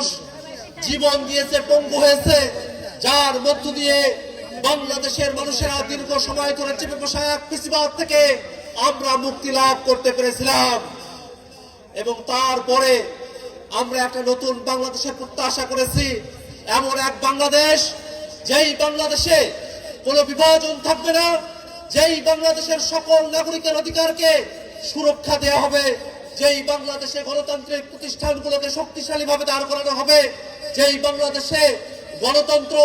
মানুষ জীবন দিয়েছে, পঙ্গু হয়েছে, যার মধ্য দিয়ে বাংলাদেশের মানুষেরা দীর্ঘ সময় ধরে চেপে বসা ফ্যাসিবাদ থেকে আমরা মুক্তি লাভ করতে পেরেছিলাম। এবং তারপরে আমরা একটা নতুন বাংলাদেশের প্রত্যাশা করেছি, এমন এক বাংলাদেশ যেই বাংলাদেশে কোনো বিভাজন থাকবে না, যেই বাংলাদেশের সকল নাগরিকের অধিকারকে সুরক্ষা দেওয়া হবে, যেই বাংলাদেশে গণতান্ত্রিক প্রতিষ্ঠানগুলোকে শক্তিশালীভাবে দাঁড় করানো হবে, যেই বাংলাদেশে গণতন্ত্র,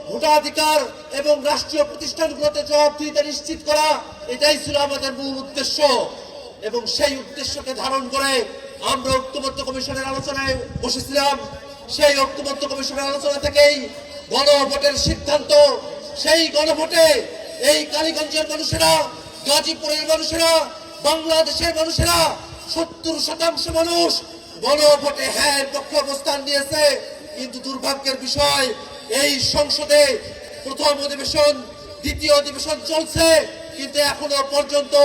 ভোটাধিকার এবং রাষ্ট্রীয় প্রতিষ্ঠানগুলোতে জবাবদিহিতা নিশ্চিত করা, এটাই ছিল আমাদের মূল উদ্দেশ্য। এবং সেই উদ্দেশ্যকে ধারণ করে আমরা ঐক্যবদ্ধ কমিশনের আলোচনায় বসেছিলাম। সেই ঐক্যবদ্ধ কমিশনের আলোচনা থেকেই গণভোটের সিদ্ধান্ত। সেই গণভোটে এই কালীগঞ্জের মানুষেরা, গাজীপুরের মানুষেরা, বাংলাদেশের মানুষেরা 70% মানুষ গণভোটে হ্যাঁ পক্ষে অবস্থান নিয়েছে। কিন্তু দুর্ভাগ্যের বিষয়, এই সংসদে প্রথম অধিবেশন, দ্বিতীয় অধিবেশন চলছে, কিন্তু এখনো পর্যন্ত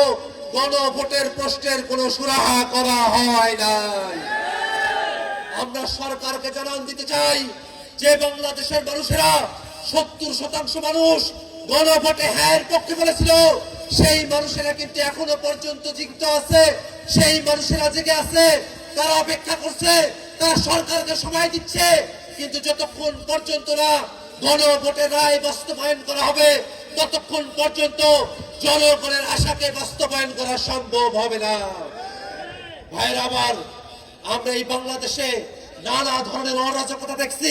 গণভোটের প্রশ্নের কোনো সুরাহা করা হয় নাই। আমরা সরকারকে জানান দিতে চাই যে বাংলাদেশের মানুষেরা 70% মানুষ গণভোটে হ্যাঁ পক্ষে বলেছিল, সেই মানুষেরা কিন্তু এখনো পর্যন্ত জীবিত আছে, সেই মানুষেরা জেগে আছে, তারা অপেক্ষা করছে, তারা সরকারকে সময় দিচ্ছে। কিন্তু যতক্ষণ পর্যন্ত না গণভোটের রায় বাস্তবায়ন করা হবে, ততক্ষণ পর্যন্ত জনগণের আশাকে বাস্তবায়ন করা সম্ভব হবে না। ভাইরা আমার, আমরা এই বাংলাদেশে নানা ধরনের অরাজকতা দেখছি,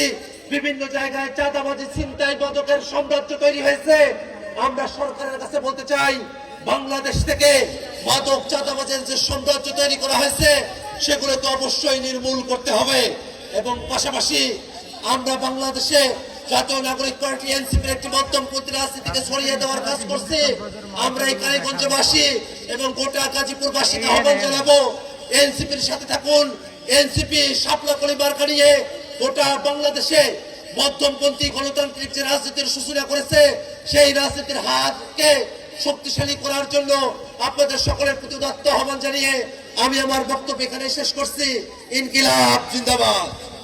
বিভিন্ন জায়গায় চাঁদাবাজি, ছিনতাই, মাদকের সাম্রাজ্য তৈরি হয়েছে। আমরা সরকারের কাছে বলতে চাই, বাংলাদেশ থেকে মাদক, চাঁদাবাজের যে সাম্রাজ্য তৈরি করা হয়েছে সেগুলোকে অবশ্যই নির্মূল করতে হবে। এবং পাশাপাশি আমরা বাংলাদেশে জাতীয় নাগরিক পার্টি এনসিপির একটি মধ্যমপন্থী রাজনীতিকে ছড়িয়ে দেওয়ার কাজ করছি। আমরা এই কালীগঞ্জবাসী এবং গোটা গাজীপুরবাসীকে আহ্বান জানাবো, এনসিপির সাথে থাকুন। এনসিপি শাপলা কলি মার্কা নিয়ে গোটা বাংলাদেশে মধ্যমপন্থী গণতান্ত্রিক যে রাজনীতির সূচনা করেছে, সেই রাজনীতির হাতকে শক্তিশালী করার জন্য আপনাদের সকলের প্রতি উদাত্ত আহ্বান জানিয়ে আমি আমার বক্তব্য এখানে শেষ করছি। ইনকিলাব জিন্দাবাদ।